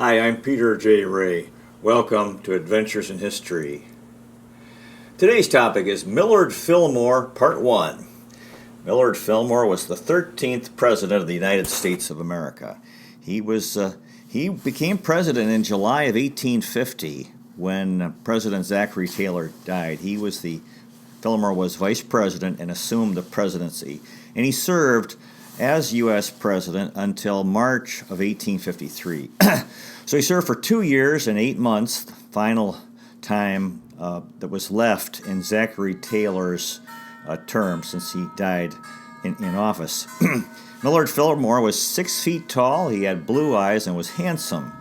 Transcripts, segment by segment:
Hi, I'm Peter J. Ray. Welcome to Adventures in History. Today's topic is Millard Fillmore, Part 1. Millard Fillmore was the 13th President of the United States of America. He became president in July of 1850 when President Zachary Taylor died. Fillmore was vice president and assumed the presidency, and he served as U.S. President until March of 1853. So he served for 2 years and 8 months, the final time that was left in Zachary Taylor's term since he died in office. Millard Fillmore was 6 feet tall, he had blue eyes, and was handsome.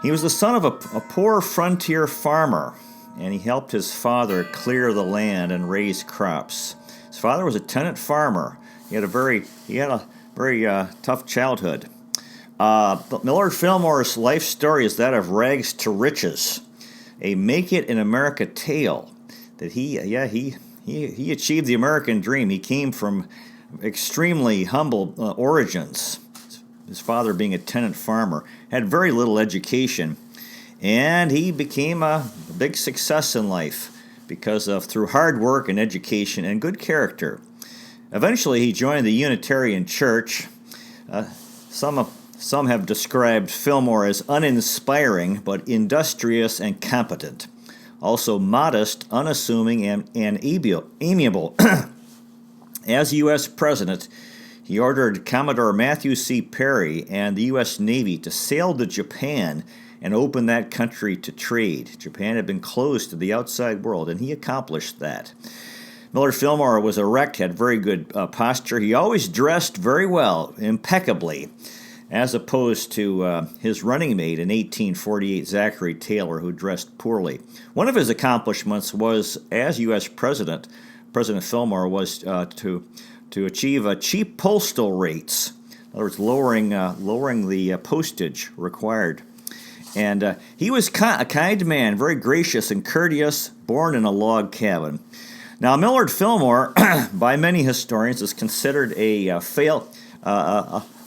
He was the son of a poor frontier farmer, and he helped his father clear the land and raise crops. His father was a tenant farmer. He had a very tough childhood. But Millard Fillmore's life story is that of rags to riches, a make-it-in-America tale. That he achieved the American dream. He came from extremely humble origins. His father being a tenant farmer, had very little education, and he became a big success in life through hard work and education and good character. Eventually, he joined the Unitarian Church. Some have described Fillmore as uninspiring, but industrious and competent. Also modest, unassuming, and amiable. As U.S. President, he ordered Commodore Matthew C. Perry and the U.S. Navy to sail to Japan and open that country to trade. Japan had been closed to the outside world, and he accomplished that. Millard Fillmore was erect, had very good posture. He always dressed very well, impeccably, as opposed to his running mate in 1848, Zachary Taylor, who dressed poorly. One of his accomplishments was, as U.S. President Fillmore was to achieve cheap postal rates. In other words, lowering the postage required. And he was a kind man, very gracious and courteous, born in a log cabin. Now, Millard Fillmore, by many historians, is considered a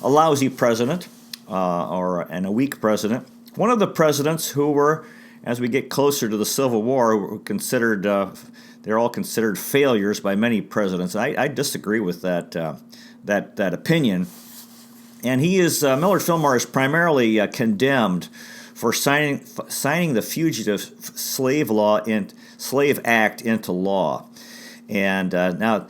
lousy president and a weak president. One of the presidents who were, as we get closer to the Civil War, were considered they're all considered failures by many presidents. I disagree with that opinion. And Millard Fillmore is primarily condemned for signing the Fugitive Slave Act into law. And now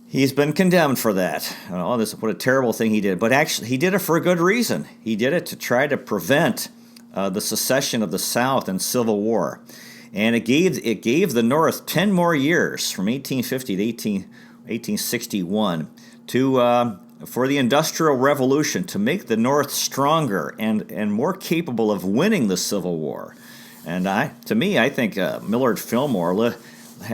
he's been condemned for that. What a terrible thing he did. But actually, he did it for a good reason. He did it to try to prevent the secession of the South and Civil War. And it gave the North 10 more years, from 1850 to 1861, for the Industrial Revolution, to make the North stronger and more capable of winning the Civil War. And I think Millard Fillmore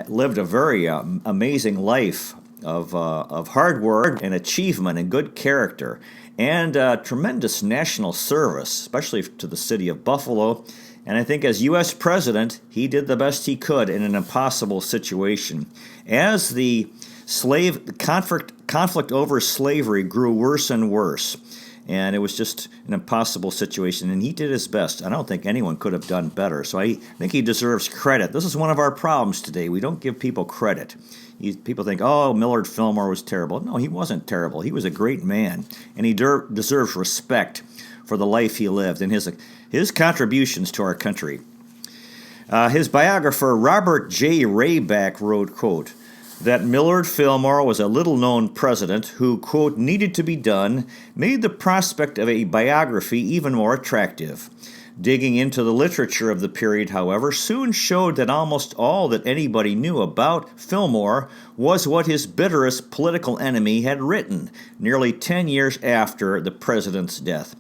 lived a very amazing life of hard work and achievement and good character and tremendous national service, especially to the city of Buffalo. And I think as U.S. President, he did the best he could in an impossible situation. As the conflict over slavery grew worse and worse, and it was just an impossible situation, and he did his best. I don't think anyone could have done better, so I think he deserves credit. This is one of our problems today. We don't give people credit. People think, Millard Fillmore was terrible. No, he wasn't terrible. He was a great man, and he deserves respect for the life he lived and his contributions to our country. His biographer, Robert J. Rayback, wrote, quote, that Millard Fillmore was a little-known president who, quote, needed to be done, made the prospect of a biography even more attractive. Digging into the literature of the period, however, soon showed that almost all that anybody knew about Fillmore was what his bitterest political enemy had written, nearly 10 years after the president's death.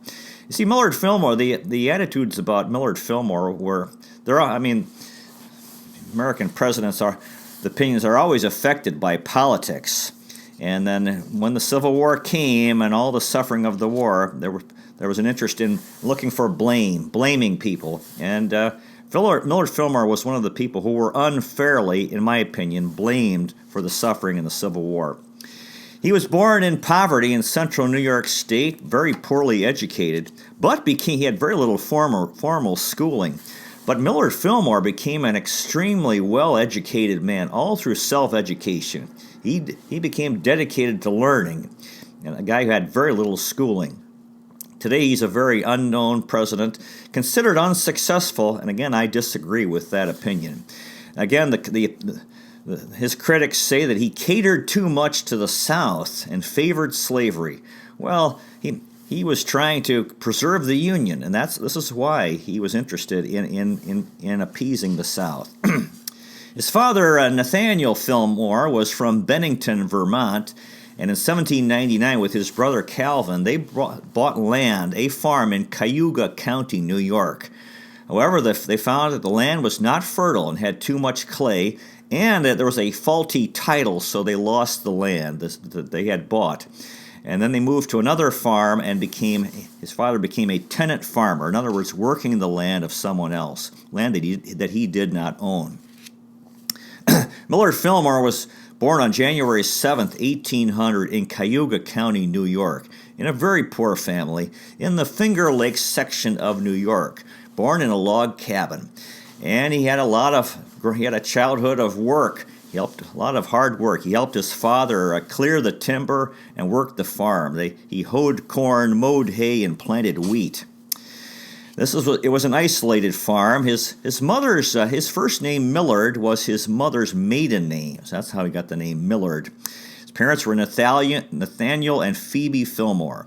You see, Millard Fillmore, the attitudes about Millard Fillmore American presidents the opinions are always affected by politics. And then when the Civil War came and all the suffering of the war, there was an interest in looking for blaming people. And Millard Fillmore was one of the people who were unfairly, in my opinion, blamed for the suffering in the Civil War. He was born in poverty in central New York State, very poorly educated, but he had very little formal schooling. But Millard Fillmore became an extremely well-educated man, all through self-education. He became dedicated to learning, and a guy who had very little schooling. Today, he's a very unknown president, considered unsuccessful, and again, I disagree with that opinion. Again, his critics say that he catered too much to the South and favored slavery. Well, he was trying to preserve the Union, and this is why he was interested in appeasing the South. His father, Nathaniel Fillmore, was from Bennington, Vermont, and in 1799, with his brother Calvin, they bought land, a farm in Cayuga County, New York. However, they found that the land was not fertile and had too much clay, and that there was a faulty title, so they lost the land that they had bought. And then they moved to another farm, and his father became a tenant farmer. In other words, working the land of someone else, land that he did not own. Millard Fillmore was born on January 7th, 1800, in Cayuga County, New York, in a very poor family in the Finger Lakes section of New York. Born in a log cabin, and he had a childhood of work. He helped a lot of hard work. He helped his father clear the timber and work the farm. He hoed corn, mowed hay, and planted wheat. It was an isolated farm. His first name Millard was his mother's maiden name. So that's how he got the name Millard. His parents were Nathaniel and Phoebe Fillmore.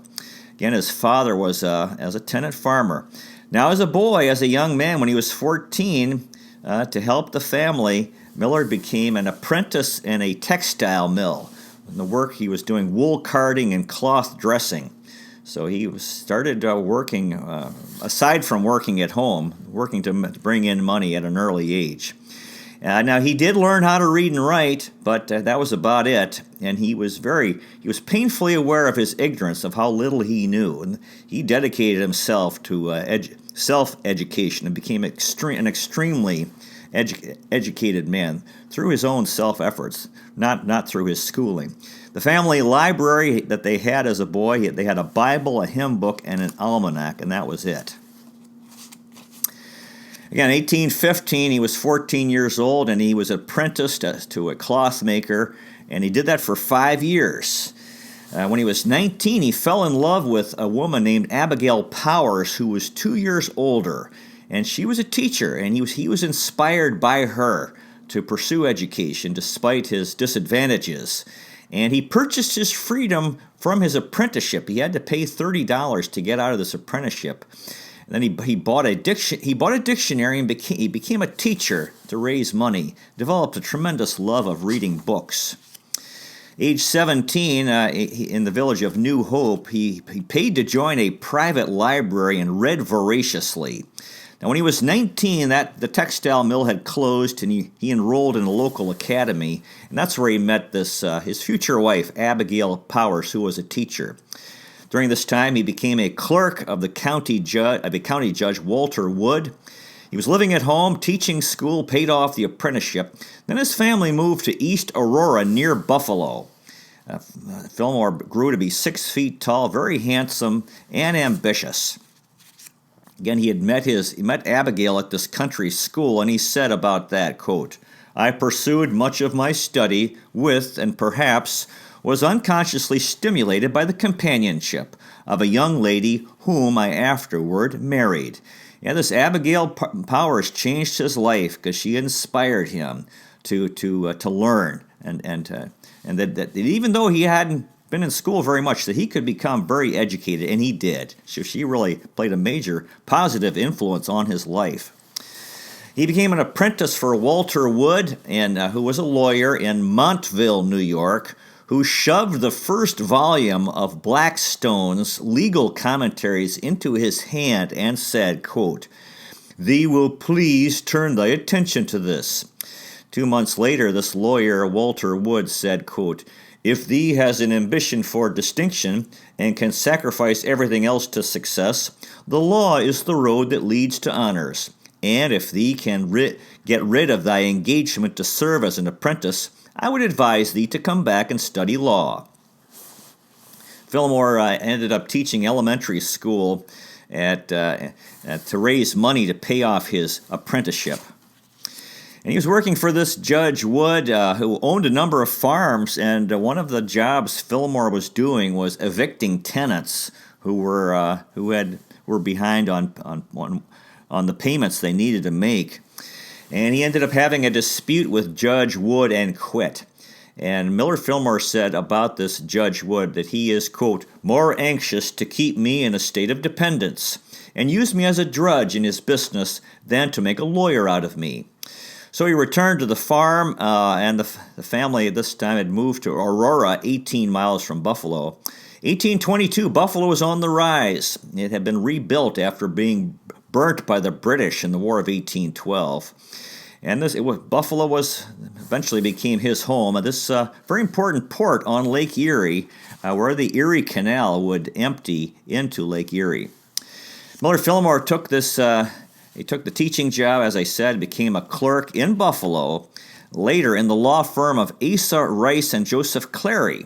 Again, his father was as a tenant farmer. Now, as a young man, when he was 14, to help the family, Millard became an apprentice in a textile mill. In the work, he was doing wool carding and cloth dressing. So he started working, aside from working at home, working to bring in money at an early age. Now, he did learn how to read and write, but that was about it. And he was painfully aware of his ignorance of how little he knew. And he dedicated himself to self-education and became an extremely educated man through his own self-efforts, not through his schooling. The family library that they had as a boy, they had a Bible, a hymn book, and an almanac, and that was it. Again, 1815, he was 14 years old, and he was apprenticed to a cloth maker, and he did that for 5 years. When he was 19, he fell in love with a woman named Abigail Powers, who was 2 years older, and she was a teacher, and he was inspired by her to pursue education despite his disadvantages. And he purchased his freedom from his apprenticeship. He had to pay $30 to get out of this apprenticeship. And then he bought a dictionary and he became a teacher to raise money. Developed a tremendous love of reading books. Age 17, in the village of New Hope, he paid to join a private library and read voraciously. Now, when he was 19, the textile mill had closed, and he enrolled in a local academy, and that's where he met his future wife, Abigail Powers, who was a teacher. During this time, he became a clerk of the county judge, Walter Wood. He was living at home, teaching school, paid off the apprenticeship. Then his family moved to East Aurora near Buffalo. Fillmore grew to be 6 feet tall, very handsome, and ambitious. Again, he met Abigail at this country school, and he said about that, quote, "I pursued much of my study with, and perhaps was unconsciously stimulated by the companionship of a young lady whom I afterward married." Yeah, this Abigail Powers changed his life because she inspired him to learn, and that even though he hadn't been in school very much, that he could become very educated, and he did. So she really played a major positive influence on his life. He became an apprentice for Walter Wood, who was a lawyer in Montville, New York, who shoved the first volume of Blackstone's legal commentaries into his hand and said, quote, "Thee will please turn thy attention to this." 2 months later, this lawyer, Walter Wood, said, quote, "If thee has an ambition for distinction and can sacrifice everything else to success, the law is the road that leads to honors. And if thee can get rid of thy engagement to serve as an apprentice, I would advise thee to come back and study law." Fillmore ended up teaching elementary school to raise money to pay off his apprenticeship. And he was working for this Judge Wood, who owned a number of farms, and one of the jobs Fillmore was doing was evicting tenants who were behind on the payments they needed to make. And he ended up having a dispute with Judge Wood and quit. And Millard Fillmore said about this Judge Wood that he is, quote, more anxious to keep me in a state of dependence and use me as a drudge in his business than to make a lawyer out of me. So he returned to the farm, and the family at this time had moved to Aurora, 18 miles from Buffalo. 1822, Buffalo was on the rise. It had been rebuilt after being burnt by the British in the War of 1812. And Buffalo eventually became his home. And this very important port on Lake Erie, where the Erie Canal would empty into Lake Erie. Millard Fillmore took this. He took the teaching job, as I said, became a clerk in Buffalo, later in the law firm of Asa Rice and Joseph Clary.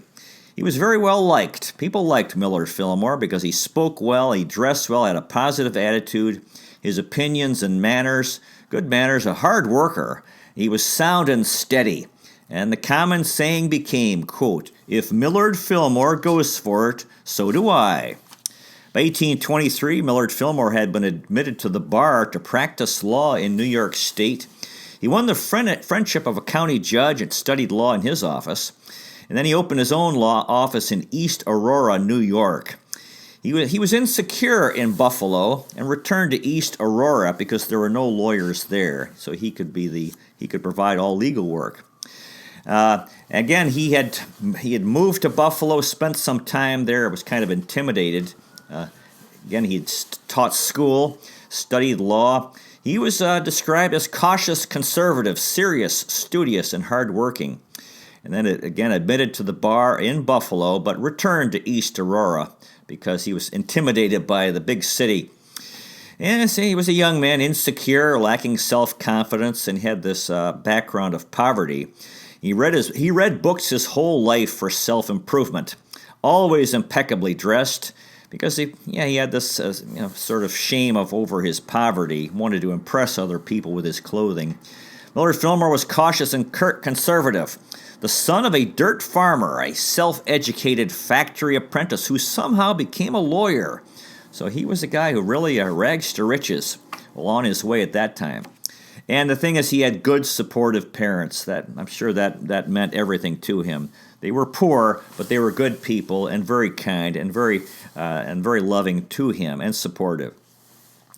He was very well liked. People liked Millard Fillmore because he spoke well, he dressed well, had a positive attitude, his opinions and manners, good manners, a hard worker. He was sound and steady. And the common saying became, quote, if Millard Fillmore goes for it, so do I. By 1823, Millard Fillmore had been admitted to the bar to practice law in New York State. He won the friendship of a county judge and studied law in his office. And then he opened his own law office in East Aurora, New York. He was insecure in Buffalo and returned to East Aurora because there were no lawyers there, so he could provide all legal work. Again, he had moved to Buffalo, spent some time there, was kind of intimidated. Again, he had taught school, studied law. He was described as cautious, conservative, serious, studious, and hardworking. And then again admitted to the bar in Buffalo, but returned to East Aurora because he was intimidated by the big city. And he was a young man, insecure, lacking self-confidence, and had this background of poverty. He read books his whole life for self-improvement, always impeccably dressed, because he had this sort of shame over his poverty. He wanted to impress other people with his clothing. Millard Fillmore was cautious and conservative, the son of a dirt farmer, a self-educated factory apprentice who somehow became a lawyer. So he was a guy who really rags to riches, on his way at that time. And the thing is, he had good, supportive parents. That I'm sure that meant everything to him. They were poor, but they were good people and very kind and very loving to him and supportive.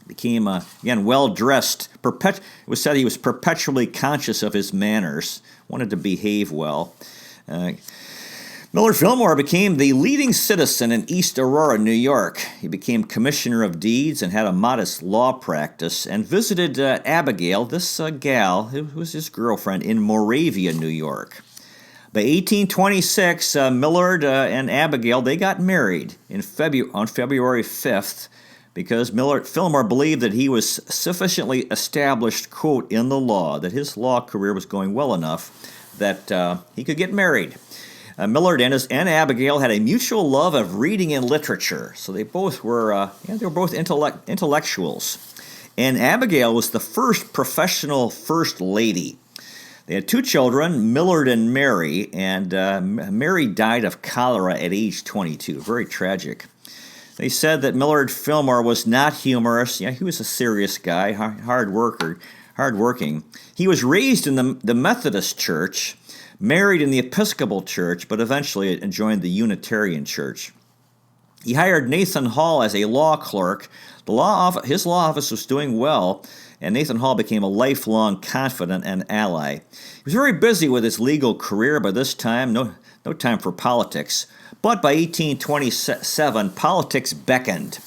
Became again well dressed. It was said he was perpetually conscious of his manners. Wanted to behave well. Millard Fillmore became the leading citizen in East Aurora, New York. He became commissioner of deeds and had a modest law practice and visited Abigail, this gal who was his girlfriend, in Moravia, New York. By 1826, Millard and Abigail, they got married on February 5th because Millard Fillmore believed that he was sufficiently established, quote, in the law, that his law career was going well enough that he could get married. Millard and Abigail had a mutual love of reading and literature, so they both were both intellectuals. And Abigail was the first professional first lady. They had two children, Millard and Mary, and Mary died of cholera at age 22. Very tragic. They said that Millard Fillmore was not humorous. Yeah, he was a serious guy, hardworking. He was raised in the Methodist Church, married in the Episcopal Church, but eventually joined the Unitarian Church. He hired Nathan Hall as a law clerk. His law office was doing well, and Nathan Hall became a lifelong confidant and ally. He was very busy with his legal career by this time, no time for politics. But by 1827, politics beckoned,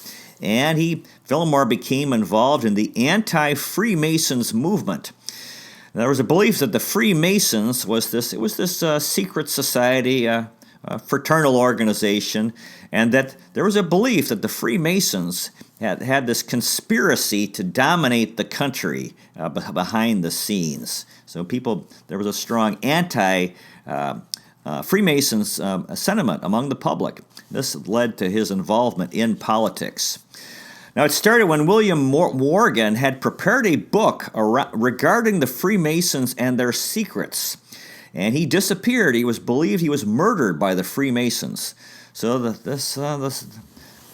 and Fillmore became involved in the anti-Freemasons movement. There was a belief that the Freemasons was this secret society, fraternal organization, and that there was a belief that the Freemasons had this conspiracy to dominate the country behind the scenes. So there was a strong Freemasons' sentiment among the public. This led to his involvement in politics. Now, it started when William Morgan had prepared a book regarding the Freemasons and their secrets. And he disappeared. He was believed he was murdered by the Freemasons. So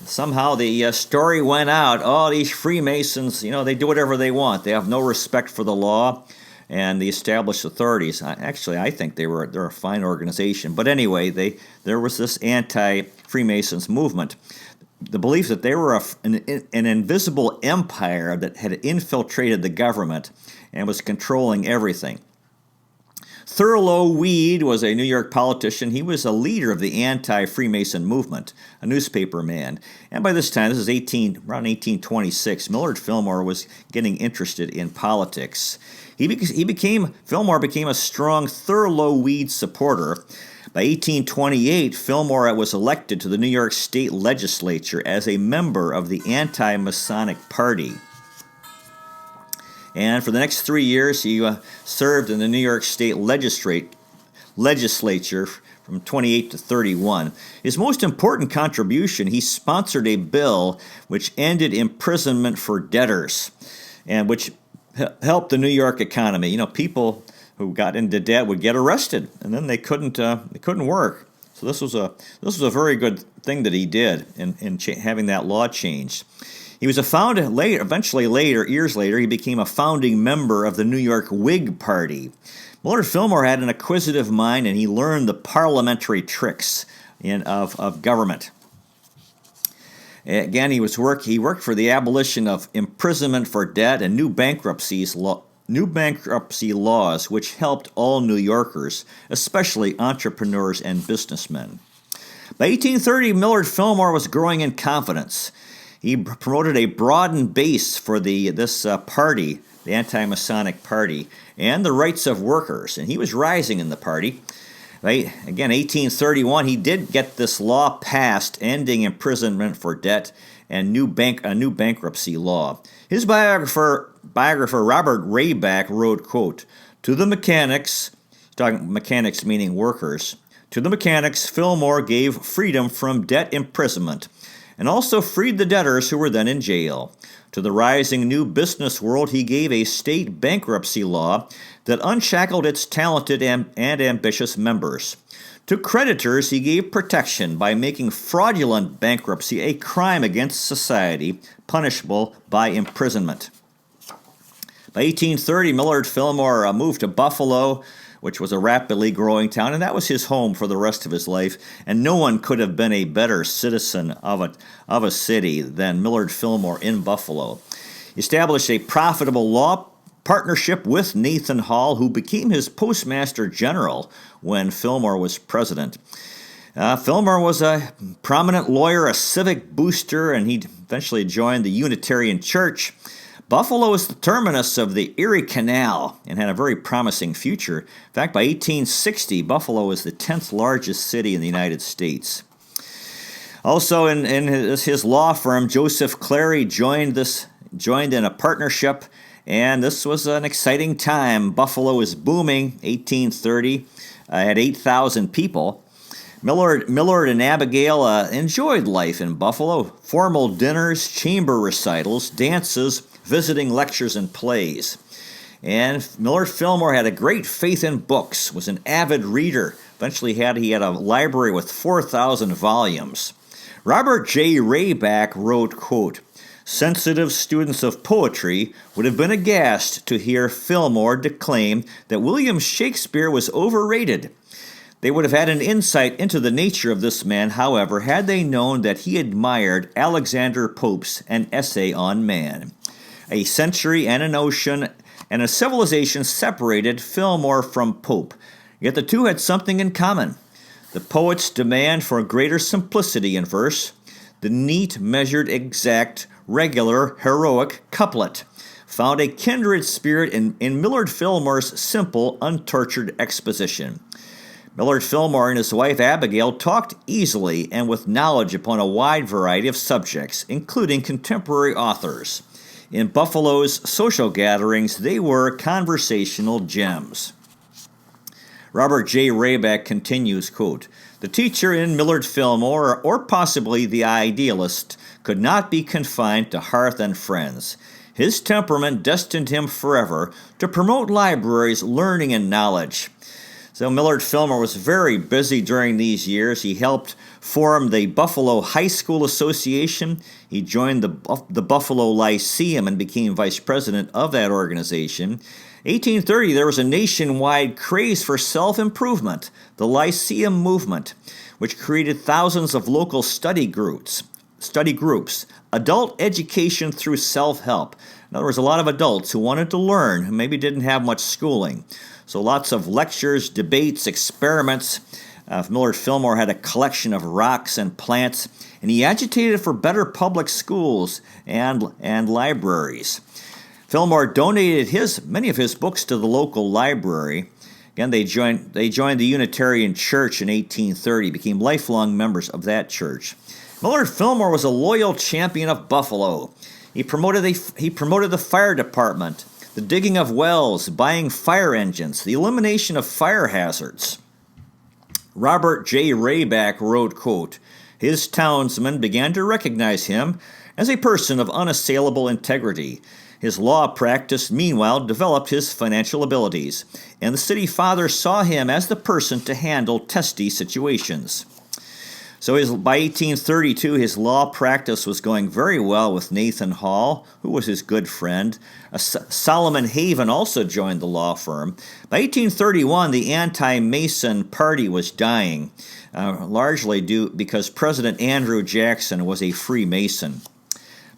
somehow the story went out. Oh, these Freemasons, they do whatever they want. They have no respect for the law and the established authorities. Actually, I think they're a fine organization. But anyway, there was this anti-Freemasons movement. The belief that they were an invisible empire that had infiltrated the government and was controlling everything. Thurlow Weed was a New York politician. He was a leader of the anti-Freemason movement, a newspaper man. And by this time, this is around 1826, Millard Fillmore was getting interested in politics. Fillmore became a strong Thurlow Weed supporter. By 1828, Fillmore was elected to the New York State Legislature as a member of the Anti-Masonic Party. And for the next 3 years, he served in the New York State Legislature from 28 to 31. His most important contribution, he sponsored a bill which ended imprisonment for debtors, and which helped the New York economy. People who got into debt would get arrested, and then they couldn't work. So this was a very good thing that he did in having that law changed. He was years later, he became a founding member of the New York Whig Party. Millard Fillmore had an acquisitive mind, and he learned the parliamentary tricks of government. Again, he worked for the abolition of imprisonment for debt and new bankruptcy laws, which helped all New Yorkers, especially entrepreneurs and businessmen. By 1830, Millard Fillmore was growing in confidence. He promoted a broadened base for this party, the Anti-Masonic Party, and the rights of workers, and he was rising in the party. Right? Again, 1831, he did get this law passed, ending imprisonment for debt and a new bankruptcy law. His biographer Robert Rayback wrote, quote, "To the mechanics," talking mechanics meaning workers, "to the mechanics, Fillmore gave freedom from debt imprisonment, and also freed the debtors who were then in jail. To the rising new business world, he gave a state bankruptcy law that unshackled its talented and ambitious members. To creditors, he gave protection by making fraudulent bankruptcy a crime against society, punishable by imprisonment." By 1830, Millard Fillmore moved to Buffalo, which was a rapidly growing town, and that was his home for the rest of his life. And no one could have been a better citizen of a city than Millard Fillmore in Buffalo. He established a profitable law partnership with Nathan Hall, who became his postmaster general when Fillmore was president. Fillmore was a prominent lawyer, a civic booster, and he eventually joined the Unitarian Church. Buffalo was the terminus of the Erie Canal and had a very promising future. In fact, by 1860, Buffalo was the 10th largest city in the United States. Also, in his law firm, Joseph Clary joined in a partnership, and this was an exciting time. Buffalo was booming. 1830 had 8,000 people. Millard and Abigail enjoyed life in Buffalo. Formal dinners, chamber recitals, dances, visiting lectures and plays. And Millard Fillmore had a great faith in books, was an avid reader. Eventually he had a library with 4,000 volumes. Robert J. Rayback wrote, quote, "Sensitive students of poetry would have been aghast to hear Fillmore declaim that William Shakespeare was overrated. They would have had an insight into the nature of this man, however, had they known that he admired Alexander Pope's An Essay on Man. A century and an ocean and a civilization separated Fillmore from Pope, yet the two had something in common. The poet's demand for greater simplicity in verse, the neat, measured, exact, regular, heroic couplet, found a kindred spirit in Millard Fillmore's simple, untortured exposition. Millard Fillmore and his wife Abigail talked easily and with knowledge upon a wide variety of subjects, including contemporary authors. In Buffalo's social gatherings, they were conversational gems." Robert J. Rayback continues, quote, "The teacher in Millard Fillmore, or possibly the idealist, could not be confined to hearth and friends. His temperament destined him forever to promote libraries, learning, and knowledge." So Millard Fillmore was very busy during these years. He helped form the Buffalo High School Association. He joined the Buffalo Lyceum and became vice president of that organization. 1830, there was a nationwide craze for self-improvement, the Lyceum movement, which created thousands of local study groups, adult education through self-help. In other words, a lot of adults who wanted to learn, who maybe didn't have much schooling. So lots of lectures, debates, experiments. Millard Fillmore had a collection of rocks and plants, and he agitated for better public schools and libraries. Fillmore donated many of his books to the local library. Again, they joined the Unitarian Church in 1830, became lifelong members of that church. Millard Fillmore was a loyal champion of Buffalo. He promoted the fire department, the digging of wells, buying fire engines, the elimination of fire hazards. Robert J. Rayback wrote, quote, "His townsmen began to recognize him as a person of unassailable integrity. His law practice, meanwhile, developed his financial abilities, and the city fathers saw him as the person to handle testy situations." So by 1832, his law practice was going very well with Nathan Hall, who was his good friend. Solomon Haven also joined the law firm. By 1831, the anti-Mason party was dying, largely due because President Andrew Jackson was a Freemason.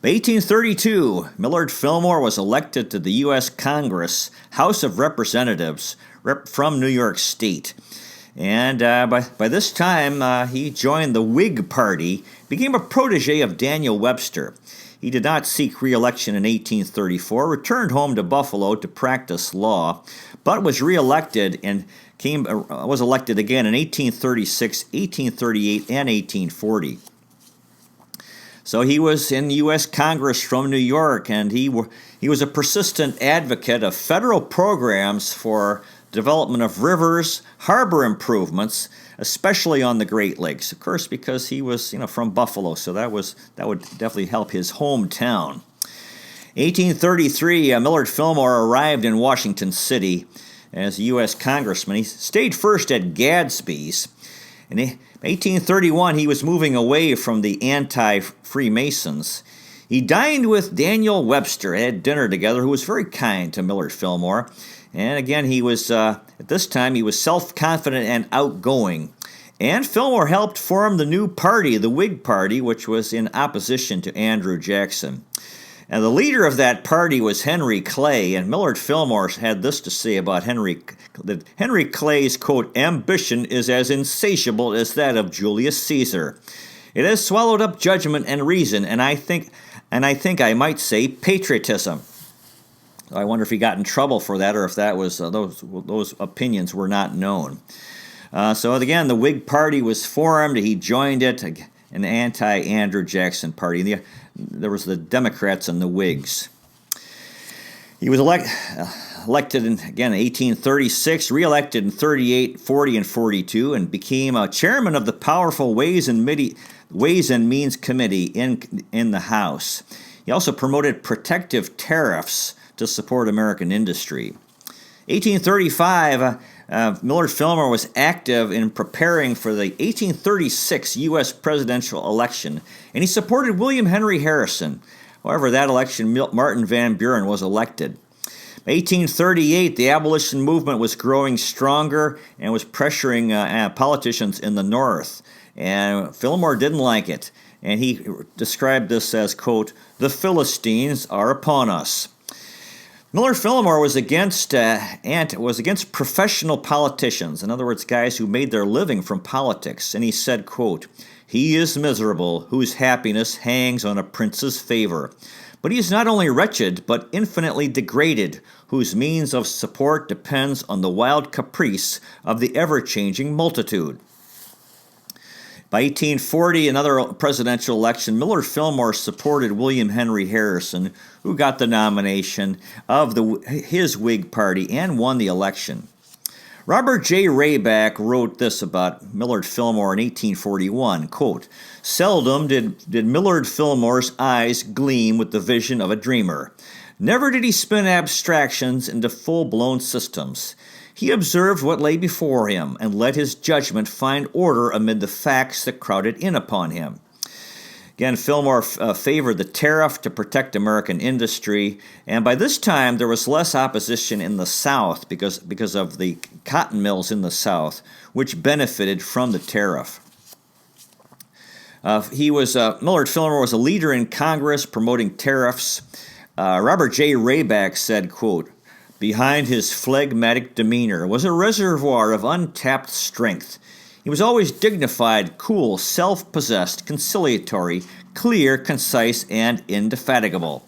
By 1832, Millard Fillmore was elected to the U.S. Congress, House of Representatives, from New York State. And by this time, he joined the Whig Party, became a protege of Daniel Webster. He did not seek re-election in 1834, returned home to Buffalo to practice law, but was re-elected and was elected again in 1836, 1838, and 1840. So he was in the U.S. Congress from New York, and he was a persistent advocate of federal programs for development of rivers, harbor improvements, especially on the Great Lakes. Of course, because he was, from Buffalo, so that would definitely help his hometown. 1833, Millard Fillmore arrived in Washington City as a U.S. congressman. He stayed first at Gadsby's. In 1831, he was moving away from the anti-Freemasons. He dined with Daniel Webster, had dinner together, who was very kind to Millard Fillmore. And again, he was, at this time, he was self-confident and outgoing. And Fillmore helped form the new party, the Whig Party, which was in opposition to Andrew Jackson. And the leader of that party was Henry Clay, and Millard Fillmore had this to say about that Henry Clay's, quote, "ambition is as insatiable as that of Julius Caesar. It has swallowed up judgment and reason, and I think I might say patriotism." I wonder if he got in trouble for that, or if that was those opinions were not known. So again, the Whig Party was formed. He joined it, an anti-Andrew Jackson party. There was the Democrats and the Whigs. He was elected in, again, 1836, re-elected in 38, 40, and 42, and became chairman of the powerful Ways and Means Committee in the House. He also promoted protective tariffs to support American industry. 1835, Millard Fillmore was active in preparing for the 1836 U.S. presidential election, and he supported William Henry Harrison. However, that election, Martin Van Buren was elected. By 1838, the abolition movement was growing stronger and was pressuring politicians in the North, and Fillmore didn't like it, and he described this as, quote, "The Philistines are upon us." Millard Fillmore was against professional politicians, in other words, guys who made their living from politics, and he said, quote, "He is miserable whose happiness hangs on a prince's favor, but he is not only wretched, but infinitely degraded, whose means of support depends on the wild caprice of the ever-changing multitude." By 1840, another presidential election, Millard Fillmore supported William Henry Harrison, who got the nomination of his Whig Party and won the election. Robert J. Rayback wrote this about Millard Fillmore in 1841, quote, "Seldom did Millard Fillmore's eyes gleam with the vision of a dreamer. Never did he spin abstractions into full-blown systems. He observed what lay before him and let his judgment find order amid the facts that crowded in upon him." Again, Fillmore favored the tariff to protect American industry, and by this time there was less opposition in the South because of the cotton mills in the South, which benefited from the tariff. Millard Fillmore was a leader in Congress promoting tariffs. Robert J. Rayback said, quote, "Behind his phlegmatic demeanor was a reservoir of untapped strength. He was always dignified, cool, self-possessed, conciliatory, clear, concise, and indefatigable."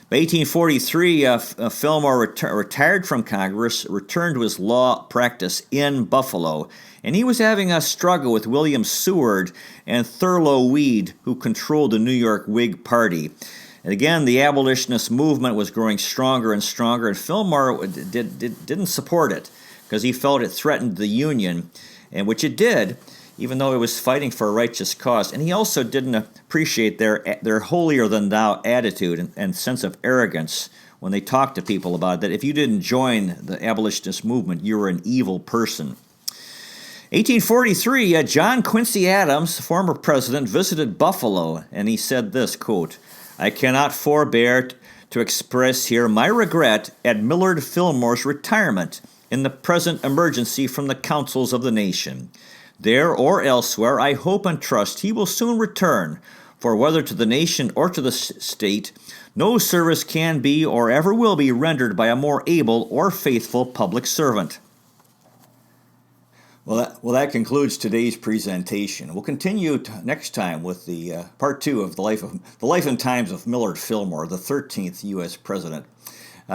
By 1843, Fillmore retired from Congress, returned to his law practice in Buffalo, and he was having a struggle with William Seward and Thurlow Weed, who controlled the New York Whig Party. And again, the abolitionist movement was growing stronger and stronger, and Fillmore didn't support it because he felt it threatened the Union, and which it did, even though it was fighting for a righteous cause. And he also didn't appreciate their holier-than-thou attitude and sense of arrogance when they talked to people about that. If you didn't join the abolitionist movement, you were an evil person. 1843, John Quincy Adams, former president, visited Buffalo, and he said this, quote, "I cannot forbear to express here my regret at Millard Fillmore's retirement in the present emergency from the councils of the nation. There or elsewhere, I hope and trust he will soon return, for whether to the nation or to the state, no service can be or ever will be rendered by a more able or faithful public servant." Well, that concludes today's presentation. We'll continue next time with the part 2 of the life and times of Millard Fillmore, the 13th U.S. president.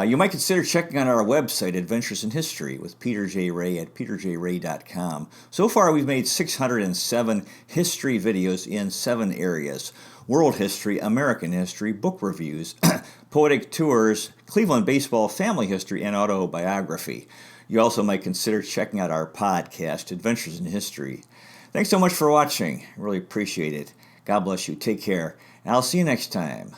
You might consider checking out our website, Adventures in History, with Peter J. Ray at peterjray.com. So far, we've made 607 history videos in 7 areas: world history, American history, book reviews, poetic tours, Cleveland baseball, family history, and autobiography. You also might consider checking out our podcast, Adventures in History. Thanks so much for watching. I really appreciate it. God bless you. Take care. And I'll see you next time.